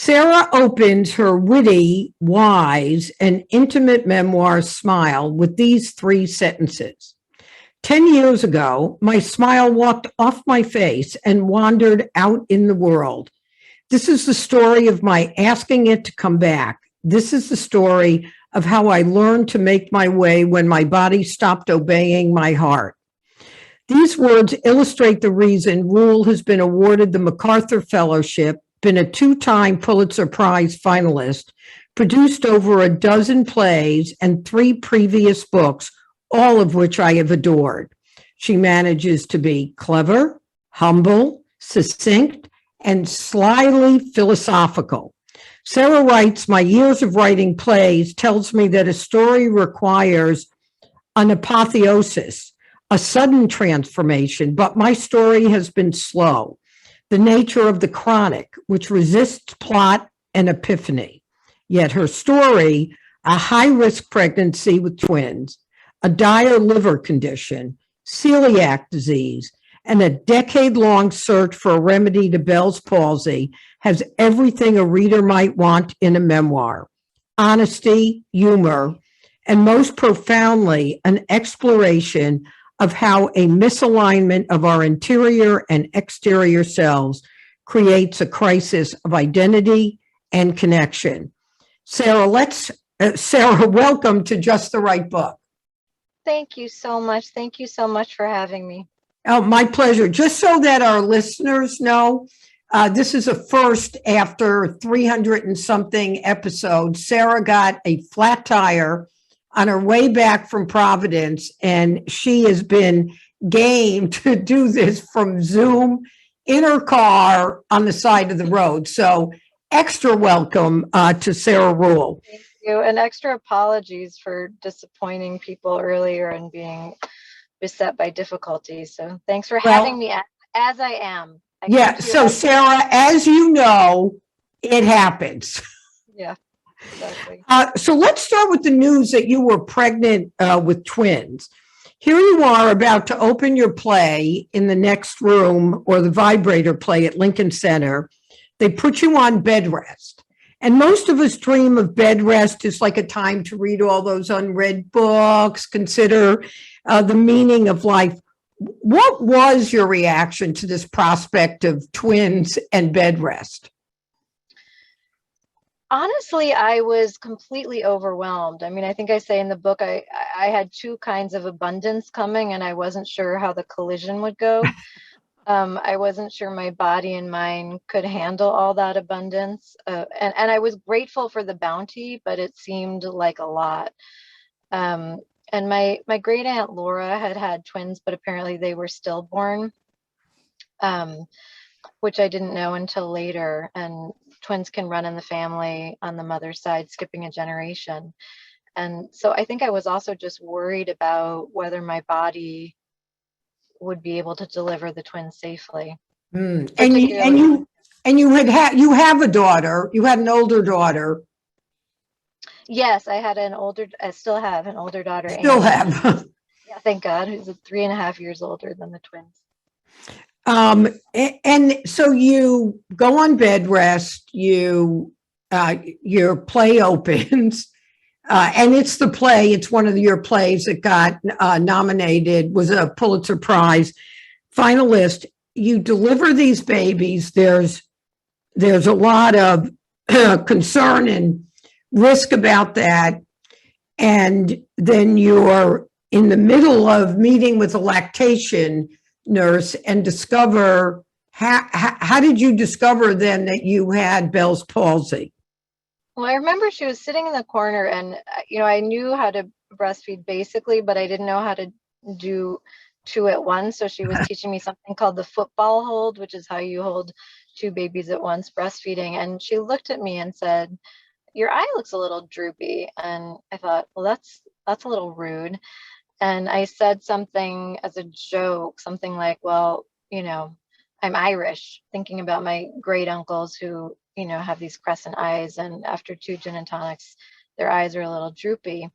Sarah opens her witty, wise, and intimate memoir Smile with these three sentences. 10 years ago, my smile walked off my face and wandered out in the world. This is the story of my asking it to come back. This is the story of how I learned to make my way when my body stopped obeying my heart. These words illustrate the reason Ruhl has been awarded the MacArthur Fellowship, been a two-time Pulitzer Prize finalist, produced over a dozen plays and 3 previous books, all of which I have adored. She manages to be clever, humble, succinct, and slyly philosophical. Sarah writes, my years of writing plays tells me that a story requires an apotheosis, a sudden transformation, but my story has been slow. The nature of the chronic, which resists plot and epiphany. Yet her story, a high-risk pregnancy with twins, a dire liver condition, celiac disease, and a decade-long search for a remedy to Bell's palsy, has everything a reader might want in a memoir. Honesty, humor, and most profoundly, an exploration of how a misalignment of our interior and exterior selves creates a crisis of identity and connection. Sarah, welcome to Just the Right Book. Thank you so much. Thank you so much for having me. Oh, my pleasure. Just so that our listeners know, this is a first after 300 and something episodes. Sarah got a flat tire on her way back from Providence, and she has been game to do this from Zoom in her car on the side of the road. So extra welcome to Sarah Ruhl. Thank you, and extra apologies for disappointing people earlier and being beset by difficulties. So thanks for having me as I am. So Sarah, as you know, it happens. Yeah. Exactly. So let's start with the news that you were pregnant with twins. Here you are about to open your play in the next room, or the Vibrator play at Lincoln Center. They put you on bed rest. And most of us dream of bed rest as like a time to read all those unread books, consider the meaning of life. What was your reaction to this prospect of twins and bed rest? Honestly, I was completely overwhelmed. I mean, I think I say in the book, I had 2 kinds of abundance coming, and I wasn't sure how the collision would go. I wasn't sure my body and mind could handle all that abundance. And I was grateful for the bounty, but it seemed like a lot. And my great aunt Laura had twins, but apparently they were stillborn, which I didn't know until later. And twins can run in the family on the mother's side, skipping a generation. And so I think I was also just worried about whether my body would be able to deliver the twins safely. And you have a daughter. You had an older daughter. Yes, I still have an older daughter. Yeah, thank God, who's 3.5 years older than the twins. And so you go on bed rest, your play opens, and it's one of your plays that got nominated, was a Pulitzer Prize finalist. You deliver these babies. There's a lot of concern and risk about that. And then you're in the middle of meeting with a lactation nurse and discover, how did you discover then that you had Bell's palsy? Well, I remember she was sitting in the corner, and I knew how to breastfeed basically, but I didn't know how to do 2 at once. So she was teaching me something called the football hold, which is how you hold 2 babies at once breastfeeding. And she looked at me and said, "Your eye looks a little droopy." And I thought, well, that's a little rude. And I said something as a joke, something like, well, I'm Irish, thinking about my great uncles who, have these crescent eyes. And after 2 gin and tonics, their eyes are a little droopy.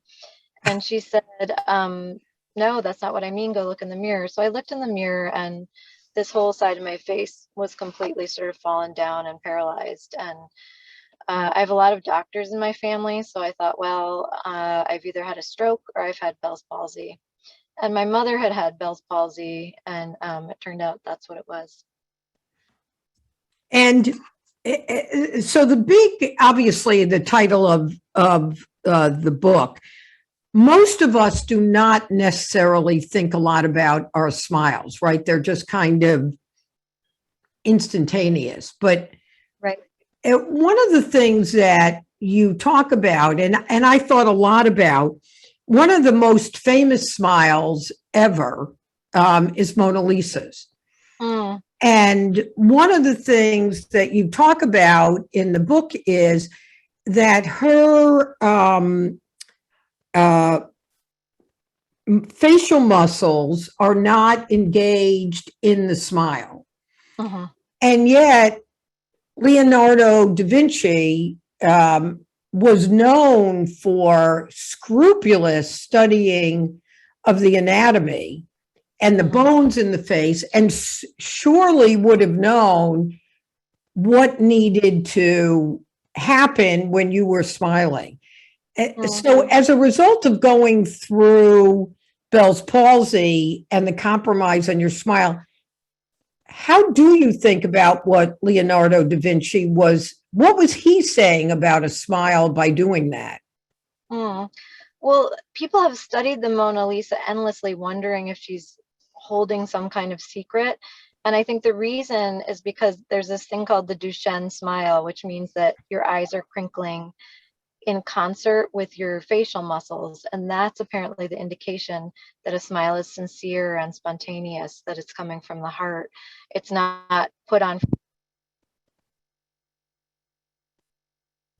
And she said, no, that's not what I mean. Go look in the mirror. So I looked in the mirror, and this whole side of my face was completely sort of fallen down and paralyzed. And I have a lot of doctors in my family, so I thought, well, I've either had a stroke or I've had Bell's palsy. And my mother had Bell's palsy, and it turned out that's what it was. And so the big, obviously, the title of the book, most of us do not necessarily think a lot about our smiles, right? They're just kind of instantaneous. But right. One of the things that you talk about, and I thought a lot about, one of the most famous smiles ever is Mona Lisa's. Mm. And one of the things that you talk about in the book is that her facial muscles are not engaged in the smile. Mm-hmm. And yet, Leonardo da Vinci was known for scrupulous studying of the anatomy and the bones in the face, and surely would have known what needed to happen when you were smiling. So as a result of going through Bell's palsy and the compromise on your smile, how do you think about what Leonardo da Vinci was, what was he saying about a smile by doing that? Well, people have studied the Mona Lisa endlessly, wondering if she's holding some kind of secret. And I think the reason is because there's this thing called the Duchenne smile, which means that your eyes are crinkling in concert with your facial muscles. And that's apparently the indication that a smile is sincere and spontaneous, that it's coming from the heart. It's not put on.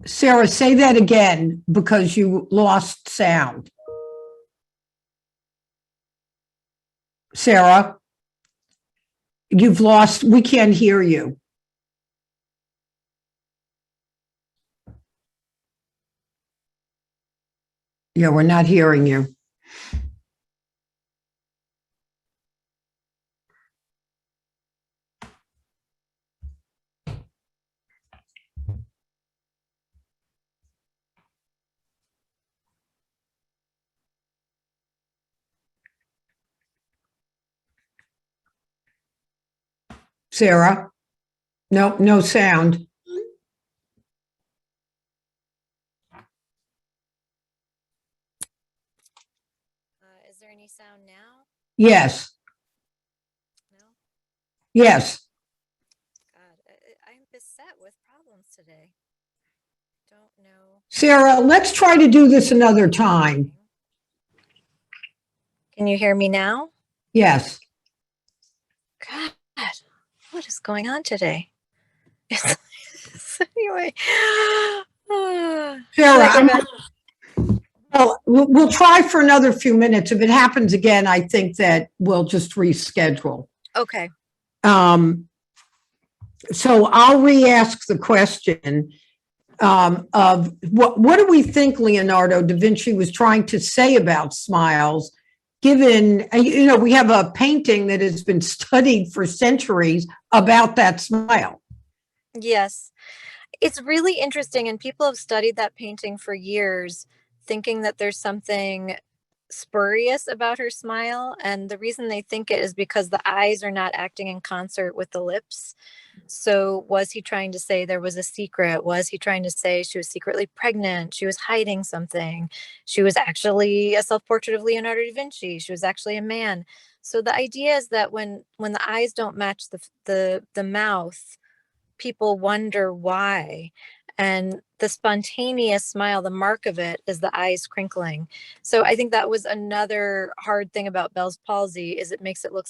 Sarah, say that again, because you lost sound. Sarah, you've lost, we can't hear you. Yeah, we're not hearing you. Sarah? No, no sound. Is there any sound now? Yes. No? Yes. God, I'm beset with problems today. Don't know. Sarah, let's try to do this another time. Can you hear me now? Yes. God, what is going on today? Anyway. Sarah, well, we'll try for another few minutes. If it happens again, I think that we'll just reschedule. Okay. So I'll re-ask the question of what do we think Leonardo da Vinci was trying to say about smiles, given, you know, we have a painting that has been studied for centuries about that smile. Yes. It's really interesting, and people have studied that painting for years, thinking that there's something spurious about her smile. And the reason they think it is because the eyes are not acting in concert with the lips. So was he trying to say there was a secret? Was he trying to say she was secretly pregnant? She was hiding something. She was actually a self-portrait of Leonardo da Vinci. She was actually a man. So the idea is that when the eyes don't match the mouth, people wonder why. And the spontaneous smile, the mark of it is the eyes crinkling. So I think that was another hard thing about Bell's palsy, is it makes it look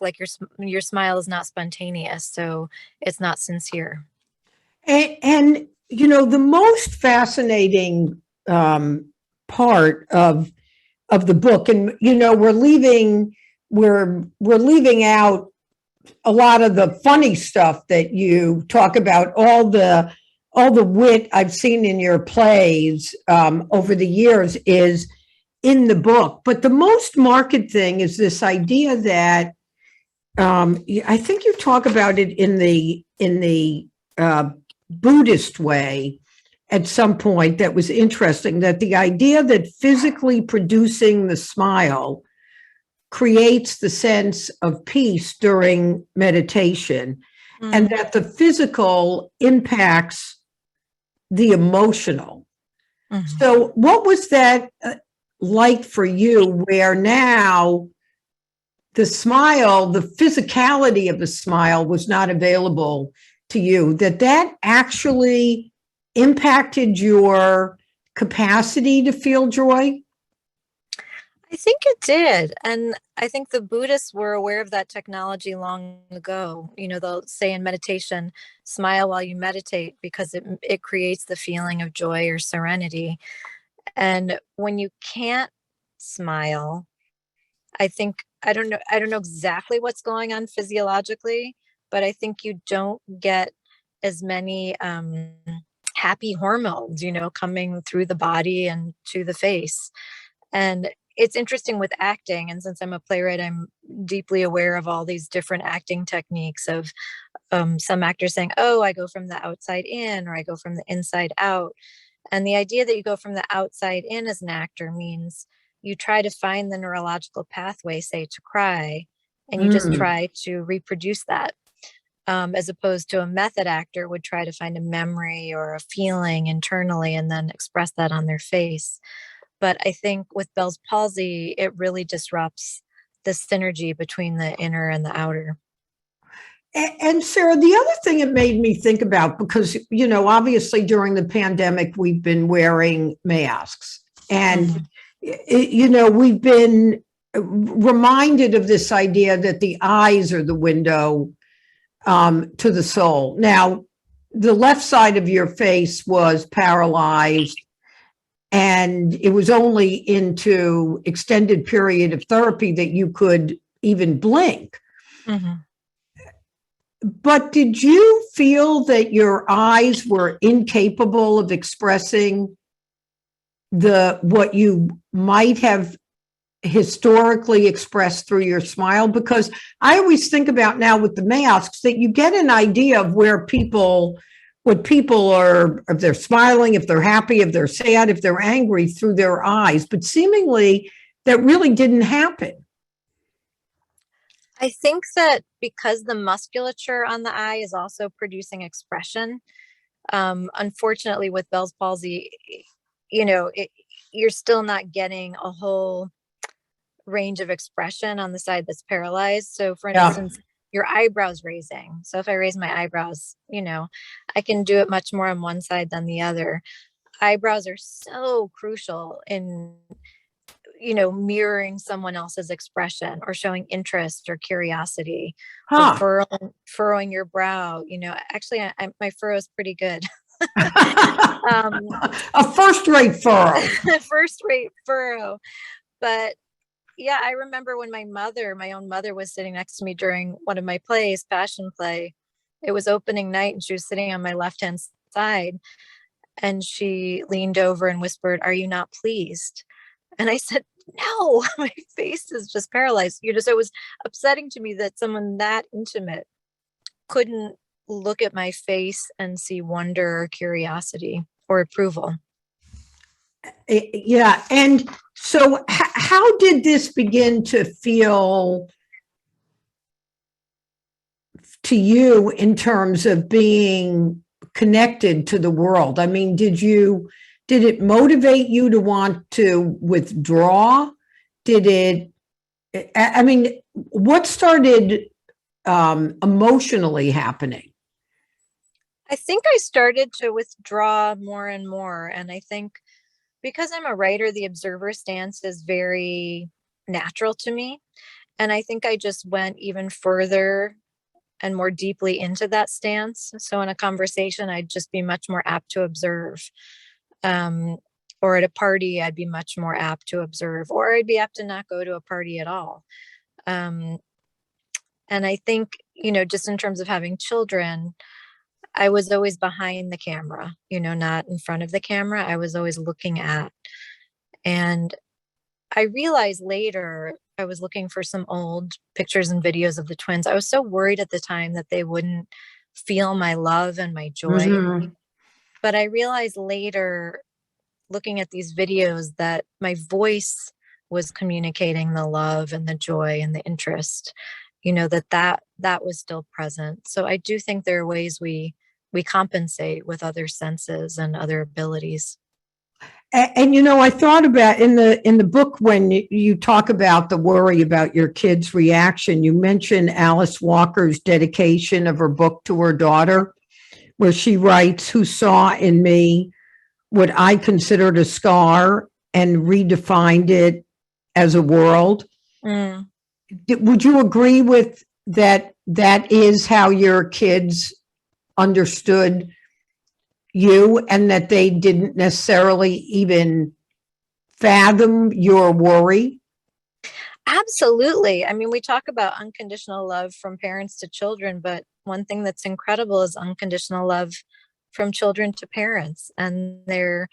like your smile is not spontaneous. So it's not sincere. And you know, the most fascinating part of the book, and you know, we're leaving out a lot of the funny stuff that you talk about, all the wit I've seen in your plays over the years is in the book. But the most marked thing is this idea that I think you talk about it in the Buddhist way, at some point that was interesting, that the idea that physically producing the smile creates the sense of peace during meditation, and that the physical impacts the emotional. So what was that like for you, where now the smile, the physicality of the smile was not available to you, that actually impacted your capacity to feel joy? I think it did. And I think the Buddhists were aware of that technology long ago. You know, they'll say in meditation, smile while you meditate, because it creates the feeling of joy or serenity. And when you can't smile, I think, I don't know exactly what's going on physiologically, but I think you don't get as many happy hormones, you know, coming through the body and to the face. And it's interesting with acting. And since I'm a playwright, I'm deeply aware of all these different acting techniques of some actors saying, oh, I go from the outside in, or I go from the inside out. And the idea that you go from the outside in as an actor means you try to find the neurological pathway, say, to cry, and you just try to reproduce that. As opposed to a method actor would try to find a memory or a feeling internally and then express that on their face. But I think with Bell's palsy, it really disrupts the synergy between the inner and the outer. And Sarah, the other thing it made me think about, because, you know, obviously during the pandemic, we've been wearing masks, and, you know, we've been reminded of this idea that the eyes are the window to the soul. Now, the left side of your face was paralyzed, and it was only into extended period of therapy that you could even blink. But did you feel that your eyes were incapable of expressing what you might have historically expressed through your smile? Because I always think about now with the masks that you get an idea of what people are, if they're smiling, if they're happy, if they're sad, if they're angry, through their eyes. But seemingly that really didn't happen. I think that because the musculature on the eye is also producing expression, unfortunately with Bell's palsy, you know, you're still not getting a whole range of expression on the side that's paralyzed. So for instance, your eyebrows raising. So if I raise my eyebrows, you know, I can do it much more on one side than the other. Eyebrows are so crucial in, you know, mirroring someone else's expression or showing interest or curiosity, or furrowing your brow. You know, actually, my furrow is pretty good. A first-rate furrow. First-rate furrow. But yeah, I remember when my own mother was sitting next to me during one of my plays, Passion Play. It was opening night, and she was sitting on my left-hand side, and she leaned over and whispered, "Are you not pleased?" And I said, no, my face is just paralyzed. You know, so it was upsetting to me that someone that intimate couldn't look at my face and see wonder or curiosity or approval. Yeah. And so how did this begin to feel to you in terms of being connected to the world? I mean, did it motivate you to want to withdraw? What started emotionally happening? I think I started to withdraw more and more. And I think because I'm a writer, the observer stance is very natural to me. And I think I just went even further and more deeply into that stance. So in a conversation, I'd just be much more apt to observe. Or at a party, I'd be much more apt to observe, or I'd be apt to not go to a party at all. And I think, you know, just in terms of having children, I was always behind the camera, you know, not in front of the camera. I was always looking at. And I realized later, I was looking for some old pictures and videos of the twins. I was so worried at the time that they wouldn't feel my love and my joy. But I realized later, looking at these videos, that my voice was communicating the love and the joy and the interest, that was still present. So I do think there are ways we compensate with other senses and other abilities. And I thought about in the book, when you talk about the worry about your kid's reaction, you mention Alice Walker's dedication of her book to her daughter, where she writes, "Who saw in me what I considered a scar and redefined it as a world." Mm. Would you agree with that? That is how your kids understood you, and that they didn't necessarily even fathom your worry? Absolutely. I mean, we talk about unconditional love from parents to children, but one thing that's incredible is unconditional love from children to parents, and their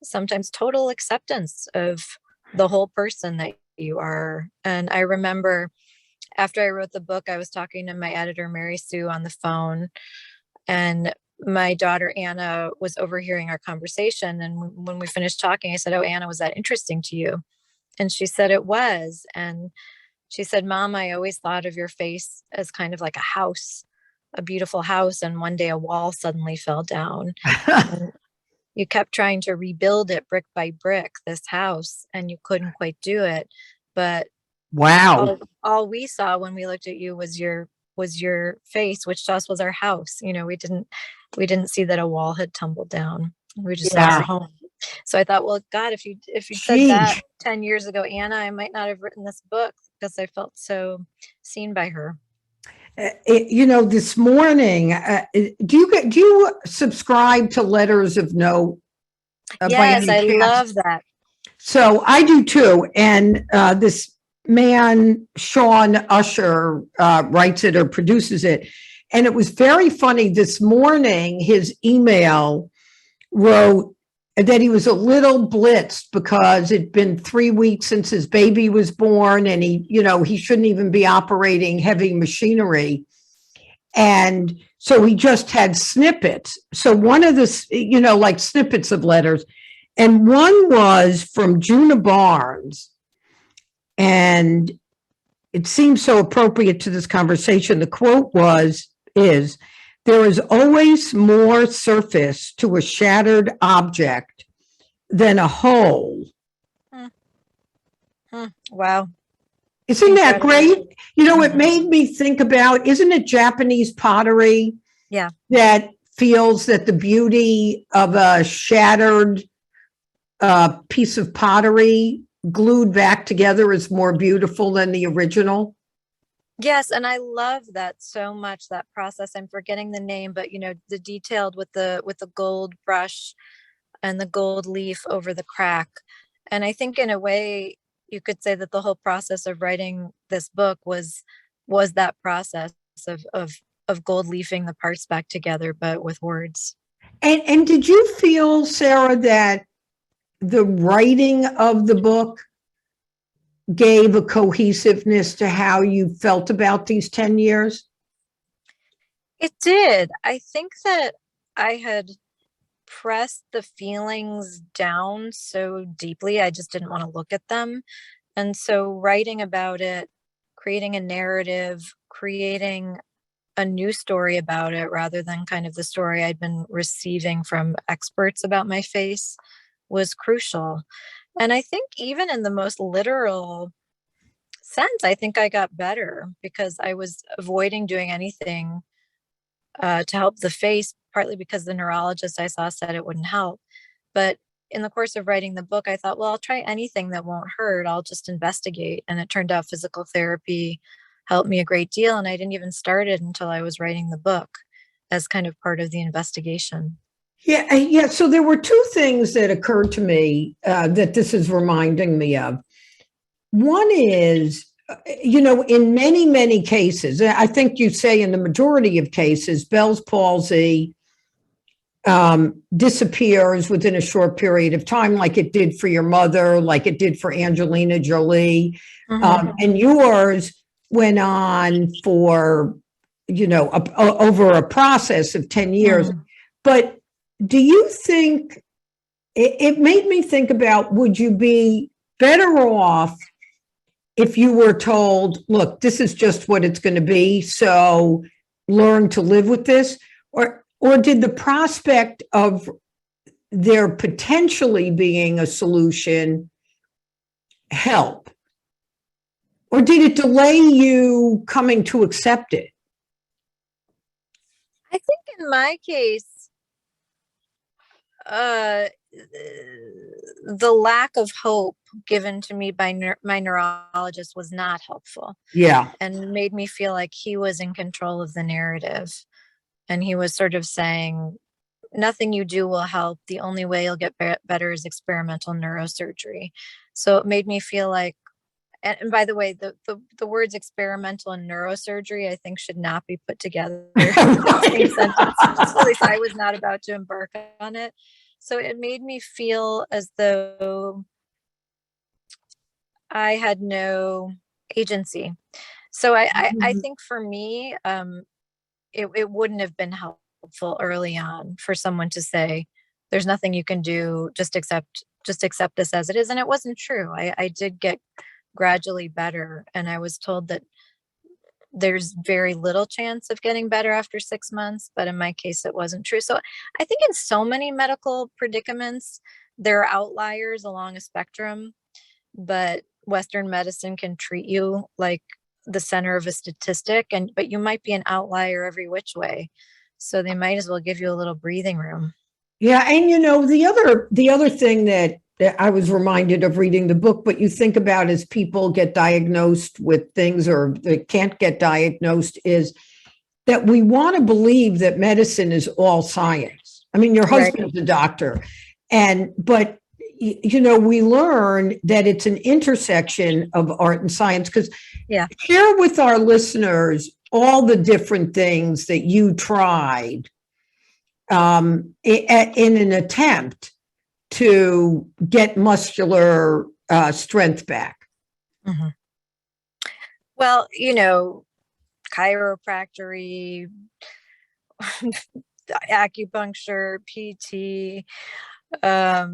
sometimes total acceptance of the whole person that you are. And I remember after I wrote the book, I was talking to my editor, Mary Sue, on the phone, and my daughter Anna was overhearing our conversation. And when we finished talking, I said, "Oh, Anna, was that interesting to you?" And she said it was. And she said, "Mom, I always thought of your face as kind of like a house, a beautiful house. And one day a wall suddenly fell down. And you kept trying to rebuild it brick by brick, this house, and you couldn't quite do it. But Wow. all we saw when we looked at you was your face, which to us was our house. We didn't see that a wall had tumbled down. We just saw our Yeah. home." So I thought, well, God, if you'd said that Sheesh. 10 years ago, Anna, I might not have written this book, because I felt so seen by her. This morning, do you subscribe to Letters of Note by Yes, any I chance? love that. So I do too. And this man, Sean Usher, writes it or produces it. And it was very funny. This morning, his email wrote that he was a little blitzed because it'd been 3 weeks since his baby was born, and he shouldn't even be operating heavy machinery. And so he just had snippets. So one of the, like snippets of letters, and one was from Juna Barnes, and it seems so appropriate to this conversation. The quote is, "There is always more surface to a shattered object than a whole." Wow. Isn't that Incredible. great? It made me think about, isn't it Japanese pottery? Yeah. That feels that the beauty of a shattered piece of pottery glued back together is more beautiful than the original. Yes, and I love that so much, that process. I'm forgetting the name, but the detailed with the gold brush and the gold leaf over the crack. And I think in a way you could say that the whole process of writing this book was that process of gold leafing the parts back together, but with words. And did you feel, Sarah, that the writing of the book gave a cohesiveness to how you felt about these 10 years? It did. I think that I had pressed the feelings down so deeply, I just didn't want to look at them. And so writing about it, creating a narrative, creating a new story about it rather than kind of the story I'd been receiving from experts about my face, was crucial. And I think even in the most literal sense, I think I got better because I was avoiding doing anything to help the face, partly because the neurologist I saw said it wouldn't help. But in the course of writing the book, I thought, well, I'll try anything that won't hurt. I'll just investigate. And it turned out physical therapy helped me a great deal. And I didn't even start it until I was writing the book as kind of part of the investigation. Yeah. So there were two things that occurred to me that this is reminding me of. One is, in many, many cases, I think you say in the majority of cases, Bell's palsy disappears within a short period of time, like it did for your mother, like it did for Angelina Jolie. And yours went on for, over a process of 10 years. But do you think it made me think about, would you be better off if you were told, look, this is just what it's going to be, so learn to live with this? Or did the prospect of there potentially being a solution help? Or did it delay you coming to accept it? I think in my case, the lack of hope given to me by my neurologist was not helpful. Yeah. And made me feel like he was in control of the narrative. And he was sort of saying, nothing you do will help. The only way you'll get better is experimental neurosurgery. So it made me feel like, and by the way, the words experimental and neurosurgery, I think, should not be put together in the same sentence. At least I was not about to embark on it. So it made me feel as though I had no agency. So I think for me, it wouldn't have been helpful early on for someone to say, there's nothing you can do, just accept this as it is. And it wasn't true. I did get gradually better. And I was told that there's very little chance of getting better after 6 months, but in my case, it wasn't true. So I think in so many medical predicaments, there are outliers along a spectrum, but Western medicine can treat you like the center of a statistic, but you might be an outlier every which way. So they might as well give you a little breathing room. Yeah, and the other thing that I was reminded of reading the book, but you think about as people get diagnosed with things or they can't get diagnosed, is that we want to believe that medicine is all science. I mean, your husband's a doctor, but we learn that it's an intersection of art and science. Because share with our listeners all the different things that you tried in an attempt to get muscular strength back. Mm-hmm. Well, chiropractic, acupuncture, PT. I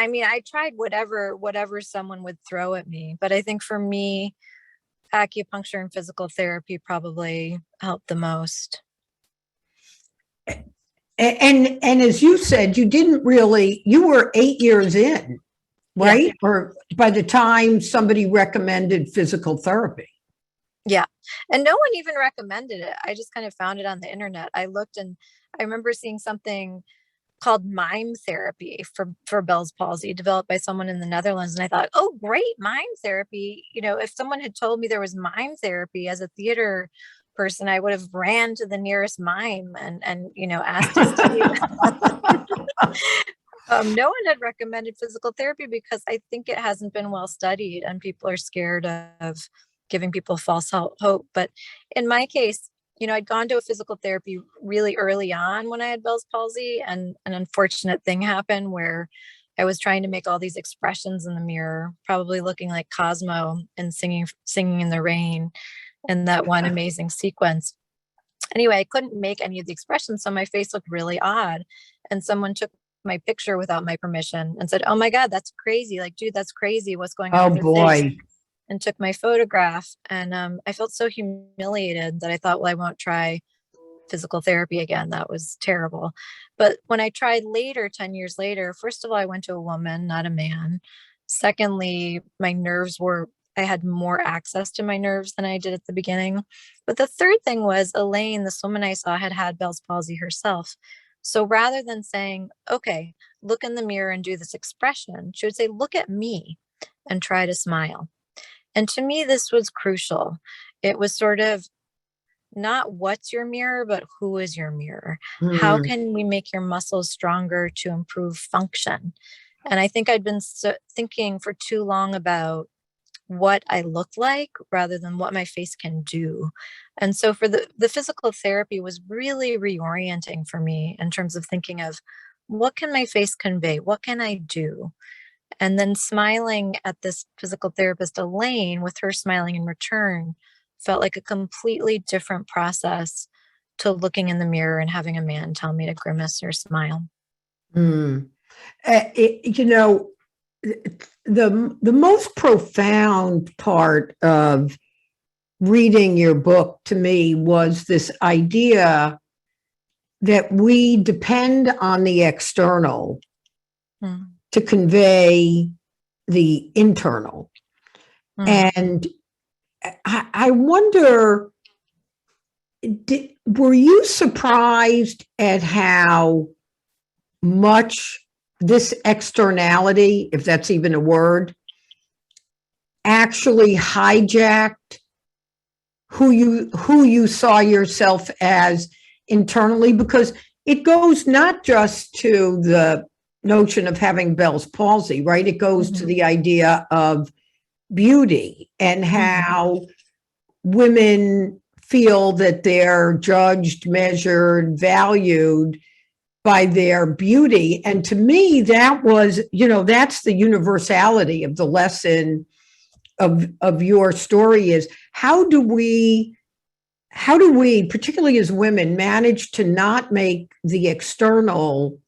mean, I tried whatever someone would throw at me, but I think for me, acupuncture and physical therapy probably helped the most. And as you said, you were 8 years in, right? Yeah. Or by the time somebody recommended physical therapy. Yeah. And no one even recommended it. I just kind of found it on the internet. I looked and I remember seeing something called mime therapy for Bell's palsy, developed by someone in the Netherlands. And I thought, oh, great, mime therapy. If someone had told me there was mime therapy as a theater person, I would have ran to the nearest mime and asked to study. No one had recommended physical therapy because I think it hasn't been well studied and people are scared of giving people false hope. But in my case, I'd gone to a physical therapy really early on when I had Bell's palsy, and an unfortunate thing happened where I was trying to make all these expressions in the mirror, probably looking like Cosmo and singing in the rain in that one amazing sequence. Anyway, I couldn't make any of the expressions, so my face looked really odd. And someone took my picture without my permission and said, "Oh my God, that's crazy. Like, dude, that's crazy. What's going on with your face?" And took my photograph. And I felt so humiliated that I thought, well, I won't try physical therapy again. That was terrible. But when I tried later, 10 years later, first of all, I went to a woman, not a man. Secondly, I had more access to my nerves than I did at the beginning. But the third thing was Elaine, this woman I saw, had Bell's palsy herself. So rather than saying, okay, look in the mirror and do this expression, she would say, look at me and try to smile. And to me, this was crucial. It was sort of not what's your mirror, but who is your mirror? How can we make your muscles stronger to improve function? And I think I'd been thinking for too long about what I look like rather than what my face can do. And so for the physical therapy was really reorienting for me in terms of thinking of what can my face convey? What can I do? And then smiling at this physical therapist, Elaine, with her smiling in return, felt like a completely different process looking in the mirror and having a man tell me to grimace or smile. Mm. You know, the most profound part of reading your book to me was this idea that we depend on the external to convey the internal. And I wonder, were you surprised at how much this externality, if that's even a word, actually hijacked who you saw yourself as internally? Because it goes not just to the notion of having Bell's palsy, right? It goes to the idea of beauty and how women feel that they're judged, measured, valued by their beauty. And to me, that was, that's the universality of the lesson of your story is how do we, particularly as women, manage to not make the external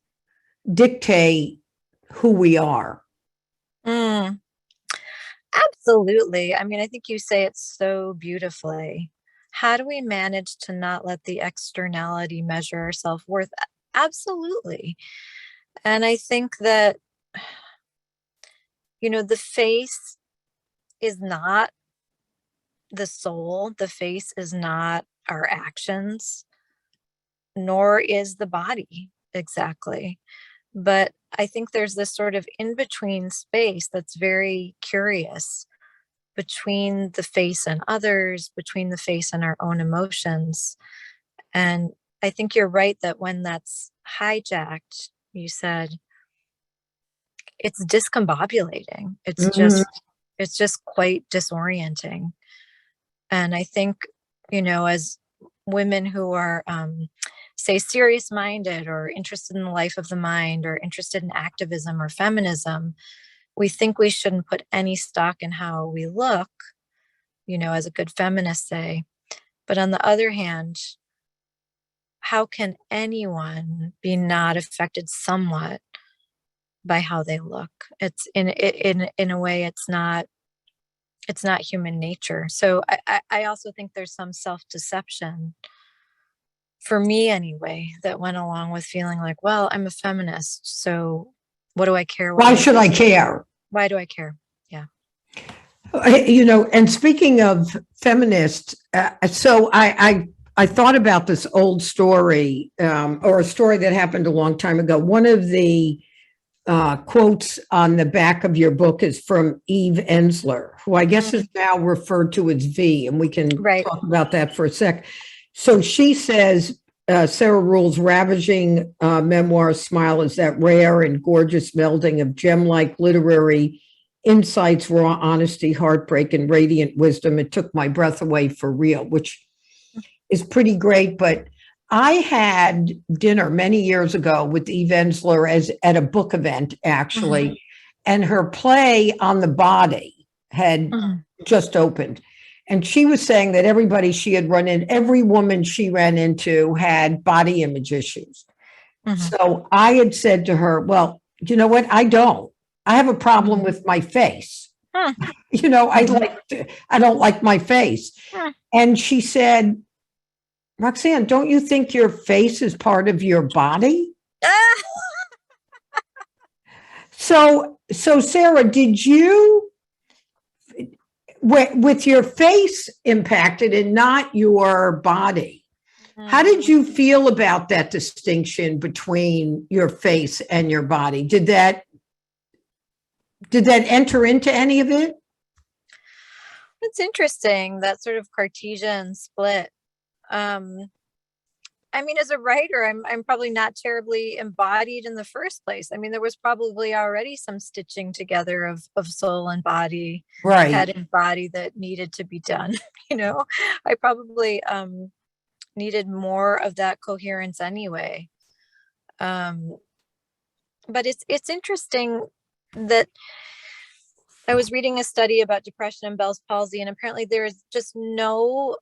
dictate who we are? Absolutely. I mean, I think you say it so beautifully. How do we manage to not let the externality measure our self-worth? Absolutely. And I think that, the face is not the soul. The face is not our actions, nor is the body exactly. But I think there's this sort of in-between space that's very curious between the face and others, between the face and our own emotions. And I think you're right that when that's hijacked, you said, it's discombobulating. It's just quite disorienting. And I think, as women who are, say, serious-minded or interested in the life of the mind or interested in activism or feminism, we think we shouldn't put any stock in how we look, as a good feminist say. But on the other hand, how can anyone be not affected somewhat by how they look? It's in a way, it's not human nature. So I also think there's some self-deception, for me anyway, that went along with feeling like, well, I'm a feminist, so what do I care? Why should I care? Why do I care? Yeah. And speaking of feminists, so I thought about this old story, or a story that happened a long time ago. One of the quotes on the back of your book is from Eve Ensler, who I guess is now referred to as V, and we can talk about that for a sec. So she says, Sarah Ruhl's ravishing memoir, Smile, is that rare and gorgeous melding of gem-like literary insights, raw honesty, heartbreak, and radiant wisdom. It took my breath away for real, which is pretty great. But I had dinner many years ago with Eve Ensler at a book event, actually, and her play On the Body had just opened. And she was saying that every woman she ran into had body image issues. So I had said to her, well, you know what? I don't. I have a problem with my face. I don't like my face. And she said, Roxanne, don't you think your face is part of your body? So Sarah, did you, with your face impacted and not your body, how did you feel about that distinction between your face and your body? Did that enter into any of it? It's interesting, that sort of Cartesian split. I mean, as a writer, I'm probably not terribly embodied in the first place. I mean, there was probably already some stitching together of soul and body, head and body that needed to be done. I probably needed more of that coherence anyway. But it's interesting that I was reading a study about depression and Bell's palsy, and apparently there is just no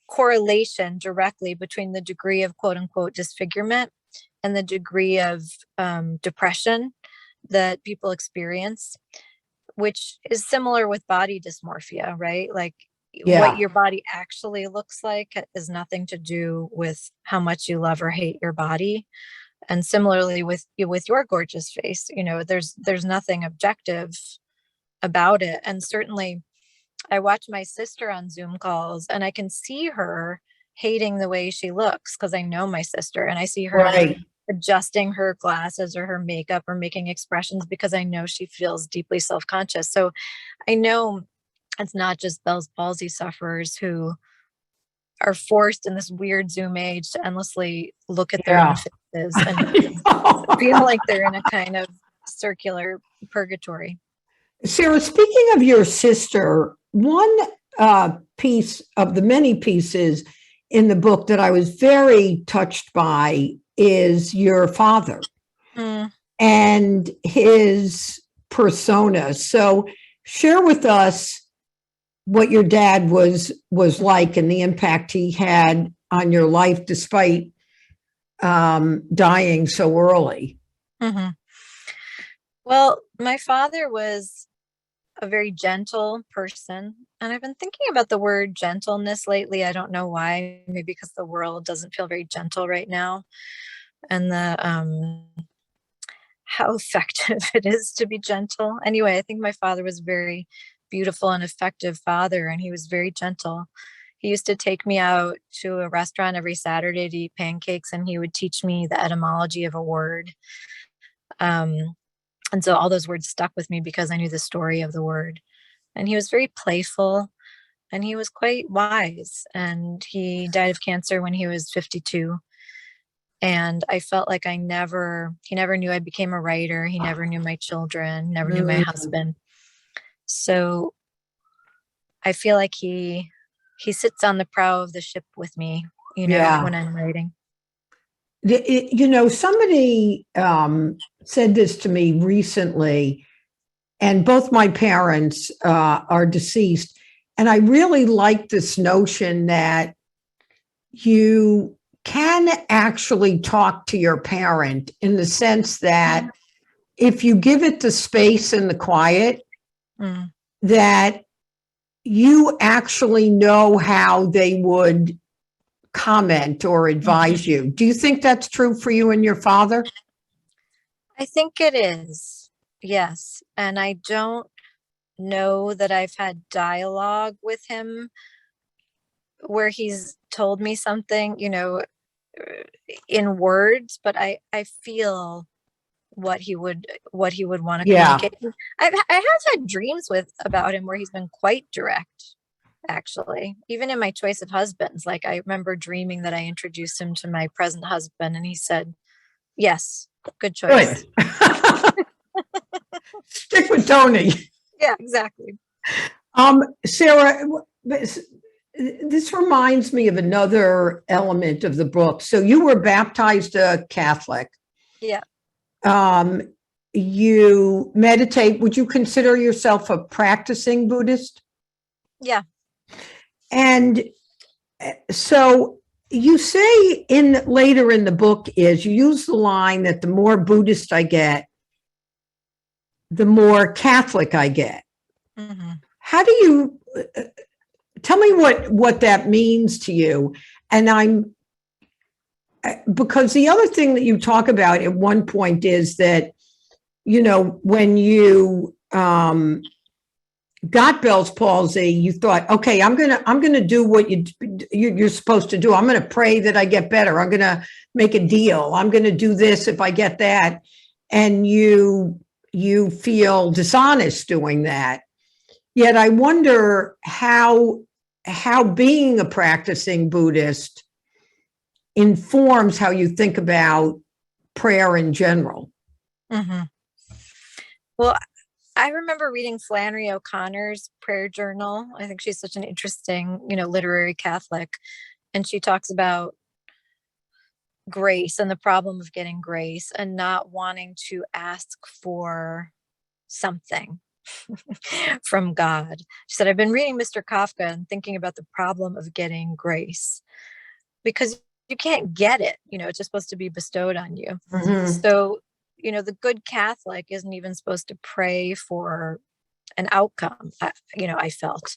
correlation directly between the degree of quote unquote disfigurement and the degree of depression that people experience, which is similar with body dysmorphia, right? Like what Yeah. your body actually looks like has nothing to do with how much you love or hate your body. And similarly with your gorgeous face, there's nothing objective about it. And certainly I watch my sister on Zoom calls and I can see her hating the way she looks because I know my sister, and I see her Right. adjusting her glasses or her makeup or making expressions because I know she feels deeply self-conscious. So I know it's not just Bell's palsy sufferers who are forced in this weird Zoom age to endlessly look at their own Yeah. faces and feel like they're in a kind of circular purgatory. Sarah, speaking of your sister, one piece of the many pieces in the book that I was very touched by is your father and his persona. So share with us what your dad was like and the impact he had on your life despite dying so early. Mm-hmm. Well, my father was a very gentle person. And I've been thinking about the word gentleness lately. I don't know why, maybe because the world doesn't feel very gentle right now. And how effective it is to be gentle. Anyway, I think my father was a very beautiful and effective father, and he was very gentle. He used to take me out to a restaurant every Saturday to eat pancakes, and he would teach me the etymology of a word. And so all those words stuck with me because I knew the story of the word. And he was very playful and he was quite wise. And he died of cancer when he was 52. And I felt like he never knew I became a writer. He never knew my children, never knew my husband. So I feel like he sits on the prow of the ship with me, when I'm writing. Somebody said this to me recently, and both my parents are deceased. And I really like this notion that you can actually talk to your parent in the sense that if you give it the space and the quiet, that you actually know how they would comment or advise you. Do you think that's true for you and your father? I think it is. Yes. And I don't know that I've had dialogue with him where he's told me something, in words, but I feel what he would want to communicate. I have had dreams about him where he's been quite direct, actually, even in my choice of husbands. Like I remember dreaming that I introduced him to my present husband and he said, "Yes, good choice." Good. Stick with Tony. Yeah, exactly. Sarah, this reminds me of another element of the book. So you were baptized a Catholic. Yeah. You meditate. Would you consider yourself a practicing Buddhist? Yeah. And so you say later in the book you use the line that the more Buddhist I get, the more Catholic I get. Mm-hmm. How do you tell me what that means to you? And because the other thing that you talk about at one point is that, when you got Bell's palsy, you thought, okay, I'm gonna do what you're supposed to do. I'm gonna pray that I get better. I'm gonna make a deal. I'm gonna do this if I get that. And you feel dishonest doing that. Yet I wonder how being a practicing Buddhist informs how you think about prayer in general. Mm-hmm. Well, I remember reading Flannery O'Connor's prayer journal. I think she's such an interesting, literary Catholic. And she talks about grace and the problem of getting grace and not wanting to ask for something, from God. She said, I've been reading Mr. Kafka and thinking about the problem of getting grace, because you can't get it, it's just supposed to be bestowed on you. So, the good Catholic isn't even supposed to pray for an outcome, I felt.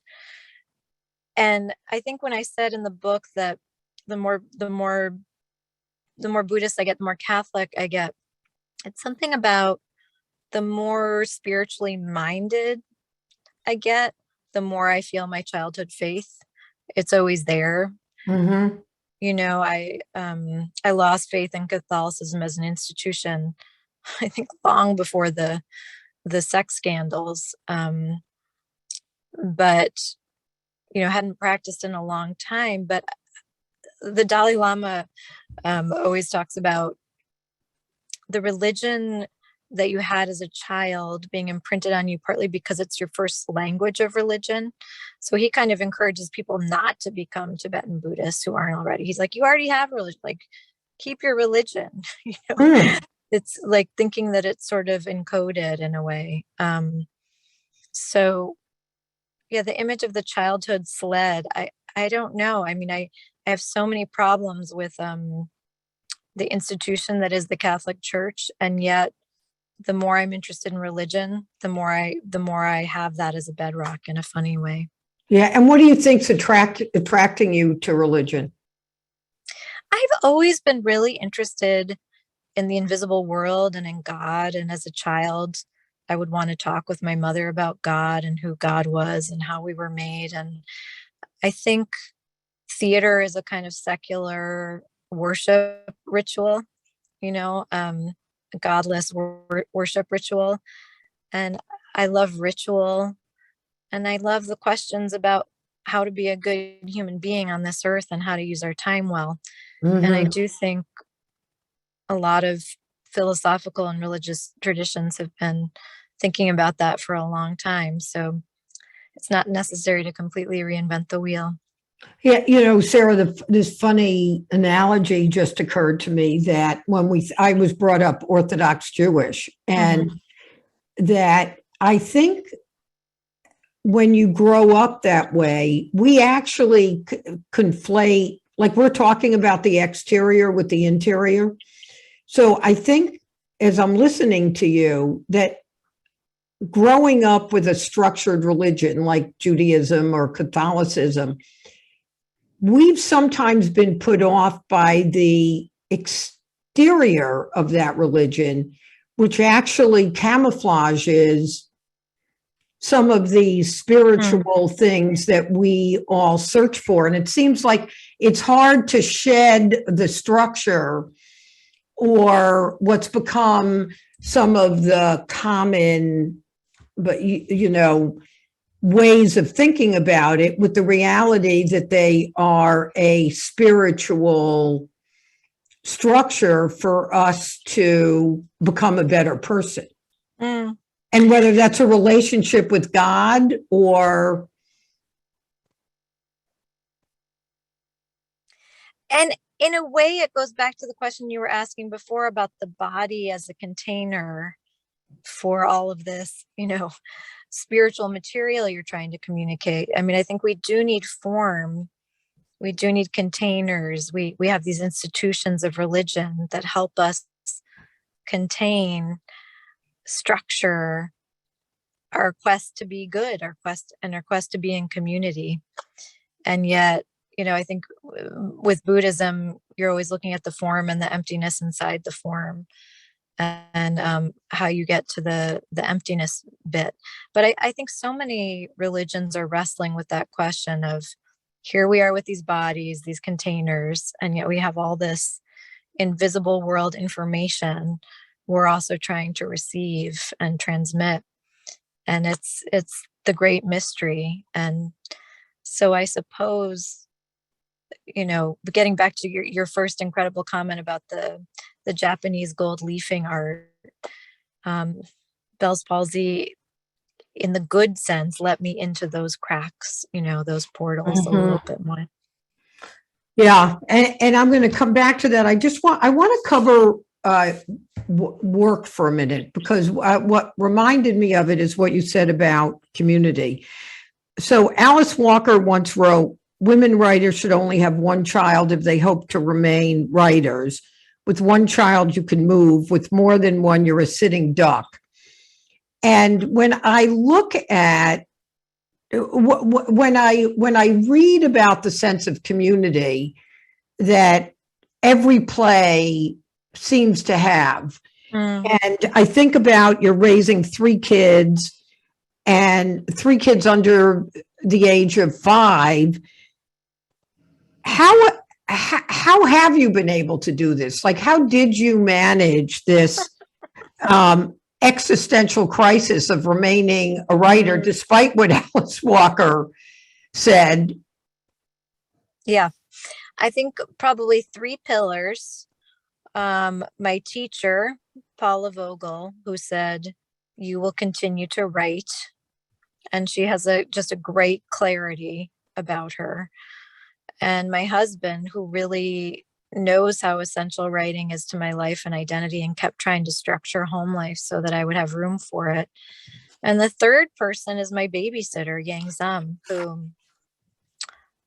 And I think when I said in the book that the more Buddhist I get, the more Catholic I get, it's something about the more spiritually minded I get, the more I feel my childhood faith. It's always there. I lost faith in Catholicism as an institution, I think long before the sex scandals. But, hadn't practiced in a long time. But the Dalai Lama always talks about the religion that you had as a child being imprinted on you, partly because it's your first language of religion. So he kind of encourages people not to become Tibetan Buddhists who aren't already. He's like, you already have religion, like keep your religion. It's like thinking that it's sort of encoded in a way. So yeah, the image of the childhood sled, I don't know. I mean, I have so many problems with the institution that is the Catholic Church, and yet the more I'm interested in religion, the more I have that as a bedrock in a funny way. Yeah. And what do you think's attracting you to religion? I've always been really interested in the invisible world and in God. And as a child, I would want to talk with my mother about God and who God was and how we were made. And I think theater is a kind of secular worship ritual, godless worship ritual. And I love ritual, and I love the questions about how to be a good human being on this earth and how to use our time well. And I do think a lot of philosophical and religious traditions have been thinking about that for a long time. So it's not necessary to completely reinvent the wheel. Yeah, Sarah, this funny analogy just occurred to me that I was brought up Orthodox Jewish, and that I think when you grow up that way, we actually conflate, like we're talking about the exterior with the interior. So I think as I'm listening to you, that growing up with a structured religion like Judaism or Catholicism, we've sometimes been put off by the exterior of that religion, which actually camouflages some of these spiritual things that we all search for. And it seems like it's hard to shed the structure or what's become some of the common, but ways of thinking about it, with the reality that they are a spiritual structure for us to become a better person. And whether that's a relationship with God or. And in a way, it goes back to the question you were asking before about the body as a container for all of this, spiritual material you're trying to communicate. I mean, I think we do need form. We do need containers. We have these institutions of religion that help us contain, structure our quest to be good, our quest to be in community. And yet, I think with Buddhism, you're always looking at the form and the emptiness inside the form, and how you get to the emptiness bit. But I think so many religions are wrestling with that question of, here we are with these bodies, these containers, and yet we have all this invisible world information we're also trying to receive and transmit. And it's the great mystery. And so I suppose, getting back to your first incredible comment about the Japanese gold leafing art, Bell's palsy, in the good sense, let me into those cracks, those portals a little bit more. Yeah. And I'm going to come back to that. I want to cover work for a minute, because what reminded me of it is what you said about community. So Alice Walker once wrote, women writers should only have one child if they hope to remain writers. With one child, you can move. With more than one, you're a sitting duck. And when I look at, when I read about the sense of community that every play seems to have, and I think about you're raising three kids under the age of 5. How have you been able to do this? Like, how did you manage this existential crisis of remaining a writer, despite what Alice Walker said? Yeah, I think probably 3 pillars. My teacher, Paula Vogel, who said, you will continue to write. And she has just a great clarity about her. And my husband, who really knows how essential writing is to my life and identity, and kept trying to structure home life so that I would have room for it. And the third person is my babysitter, Yang Zam, who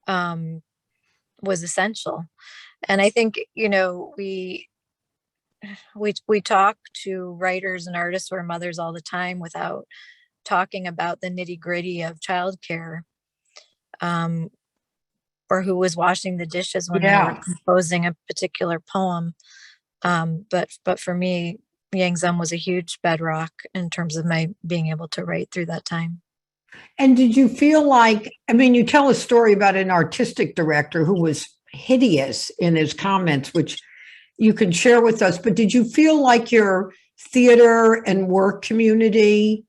was essential. And I think, we talk to writers and artists who are mothers all the time without talking about the nitty-gritty of childcare, or who was washing the dishes when they were composing a particular poem. But for me, Yang Zam was a huge bedrock in terms of my being able to write through that time. And did you feel like, you tell a story about an artistic director who was hideous in his comments, which you can share with us, but did you feel like your theater and work community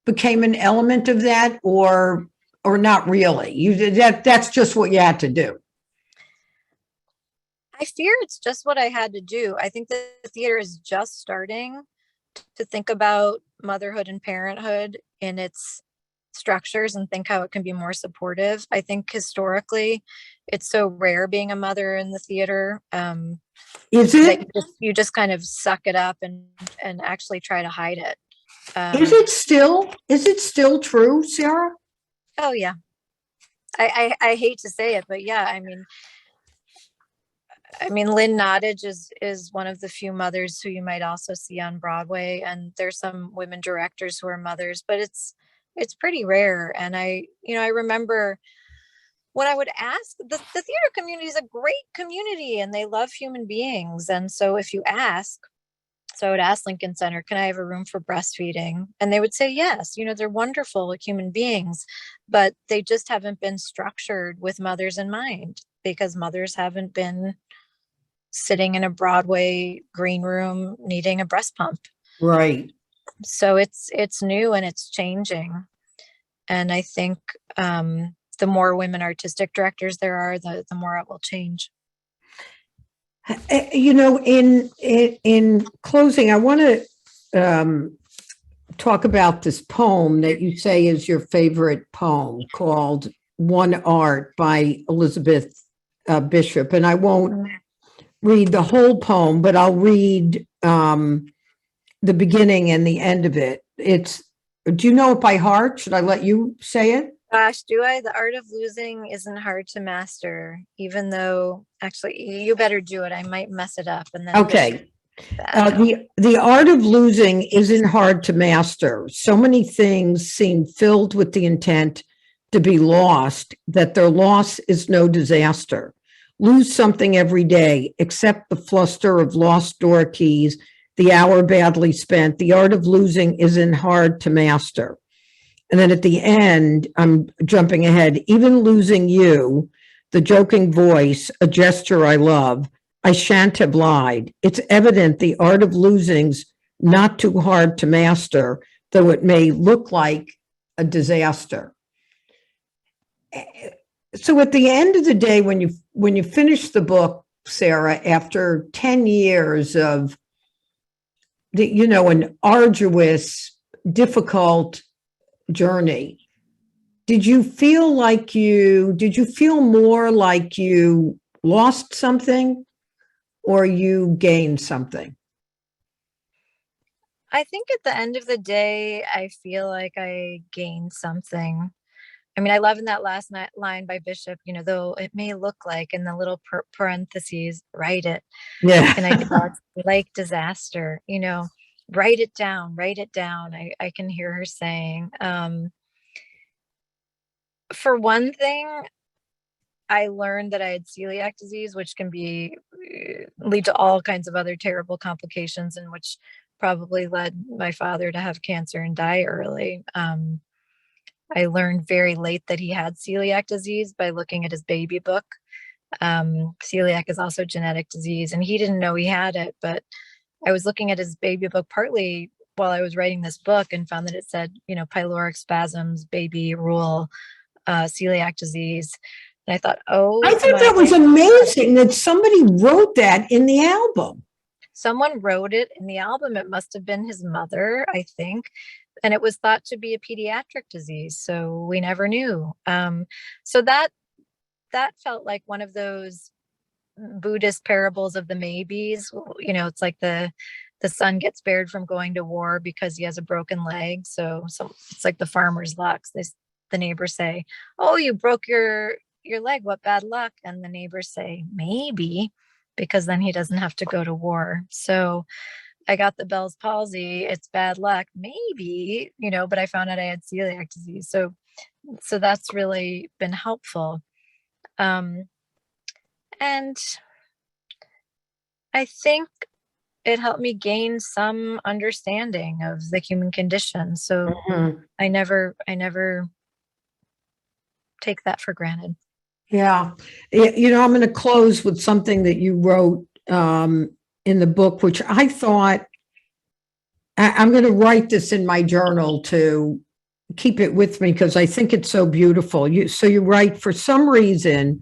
became an element of that, or not really? That's just what you had to do. I fear it's just what I had to do. I think that the theater is just starting to think about motherhood and parenthood in its structures and think how it can be more supportive. I think historically it's so rare being a mother in the theater. Is it? You just kind of suck it up and actually try to hide it. Is it still true, Sarah? Oh yeah. I hate to say it, but yeah, Lynn Nottage is one of the few mothers who you might also see on Broadway, and there's some women directors who are mothers, but it's pretty rare. And I remember when I would ask, the theater community is a great community and they love human beings. And so if you ask, so I would ask Lincoln Center, can I have a room for breastfeeding? And they would say yes. They're wonderful human beings, but they just haven't been structured with mothers in mind, because mothers haven't been sitting in a Broadway green room needing a breast pump. Right. So it's new and it's changing. And I think the more women artistic directors there are, the more it will change. In closing, I want to talk about this poem that you say is your favorite poem, called One Art by Elizabeth Bishop. And I won't read the whole poem, but I'll read the beginning and the end of it. Do you know it by heart? Should I let you say it? Gosh, do I? The art of losing isn't hard to master, even though, actually, you better do it. I might mess it up. And then okay. The art of losing isn't hard to master. So many things seem filled with the intent to be lost that their loss is no disaster. Lose something every day, except the fluster of lost door keys, the hour badly spent. The art of losing isn't hard to master. And then at the end, I'm jumping ahead, even losing you, the joking voice, a gesture I love, I shan't have lied. It's evident the art of losing's not too hard to master, though it may look like a disaster. So at the end of the day, when you finish the book, Sarah, after 10 years of an arduous, difficult journey, did you feel more like you lost something or you gained something? I think at the end of the day, I feel like I gained something. I mean, I love in that last line by Bishop, though it may look like, in the little parentheses, write it. Yeah. And I thought, like disaster, write it down, write it down. I can hear her saying, for one thing, I learned that I had celiac disease, which can lead to all kinds of other terrible complications, and which probably led my father to have cancer and die early. I learned very late that he had celiac disease by looking at his baby book. Celiac is also a genetic disease, and he didn't know he had it, but I was looking at his baby book partly while I was writing this book and found that it said, pyloric spasms, baby Ruhl, celiac disease. And I thought, oh, I think that was amazing that somebody wrote that in the album. Someone wrote it in the album. It must have been his mother, I think. And it was thought to be a pediatric disease, so we never knew. So that felt like one of those Buddhist parables of the maybes. It's like the son gets spared from going to war because he has a broken leg. So it's like the farmer's luck. The neighbors say, "Oh, you broke your leg. What bad luck." And the neighbors say, "Maybe, because then he doesn't have to go to war." So I got the Bell's palsy. It's bad luck, maybe, but I found out I had celiac disease. So that's really been helpful. And I think it helped me gain some understanding of the human condition. So I never take that for granted. Yeah. I'm going to close with something that you wrote in the book, which I thought, I'm going to write this in my journal to keep it with me because I think it's so beautiful. So you write, for some reason,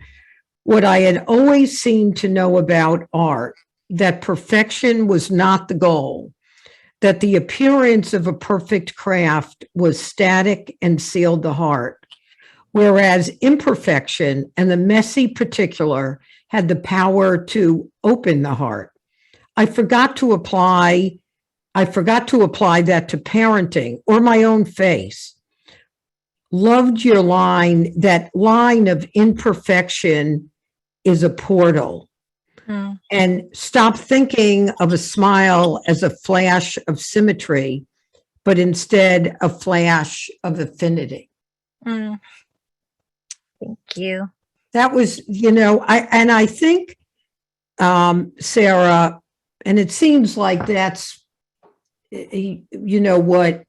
what I had always seemed to know about art, that perfection was not the goal, that the appearance of a perfect craft was static and sealed the heart, whereas imperfection and the messy particular had the power to open the heart. I forgot to apply that to parenting or my own face. Loved your line, that line of imperfection is a portal. And stop thinking of a smile as a flash of symmetry, but instead a flash of affinity. Thank you. That was, I think, Sarah, and it seems like that's, what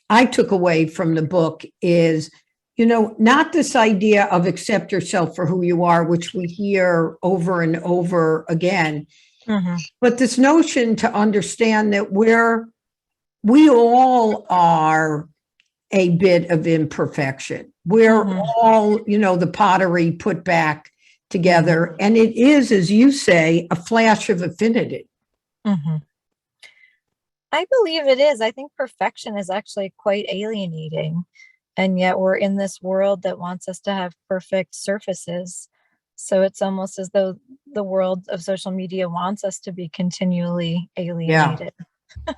I took away from the book is, not this idea of accept yourself for who you are, which we hear over and over again, but this notion to understand that we all are a bit of imperfection. We're all, the pottery put back together. And it is, as you say, a flash of affinity. I believe it is. I think perfection is actually quite alienating. And yet we're in this world that wants us to have perfect surfaces. So it's almost as though the world of social media wants us to be continually alienated. Yeah.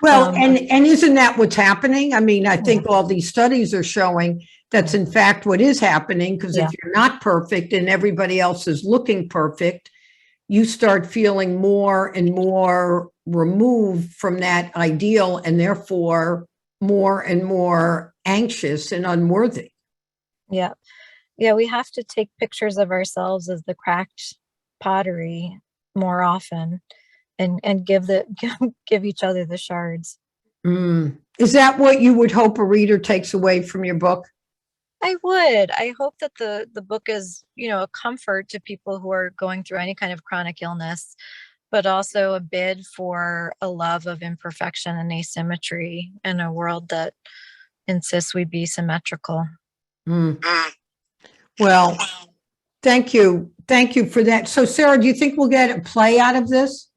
Well, and isn't that what's happening? I mean, I think all these studies are showing that's in fact what is happening, because if you're not perfect and everybody else is looking perfect, you start feeling more and more removed from that ideal, and therefore more and more anxious and unworthy. Yeah. We have to take pictures of ourselves as the cracked pottery more often, and give each other the shards. Is that what you would hope a reader takes away from your book? I would. I hope that the book is, a comfort to people who are going through any kind of chronic illness, but also a bid for a love of imperfection and asymmetry in a world that insists we be symmetrical. Well, thank you. Thank you for that. So, Sarah, do you think we'll get a play out of this?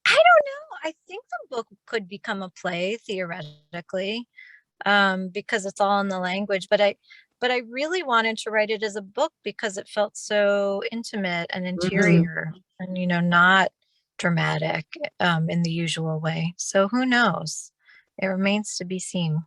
I don't know. I think the book could become a play theoretically, because it's all in the language. But I really wanted to write it as a book because it felt so intimate and interior, and not dramatic in the usual way. So who knows? It remains to be seen.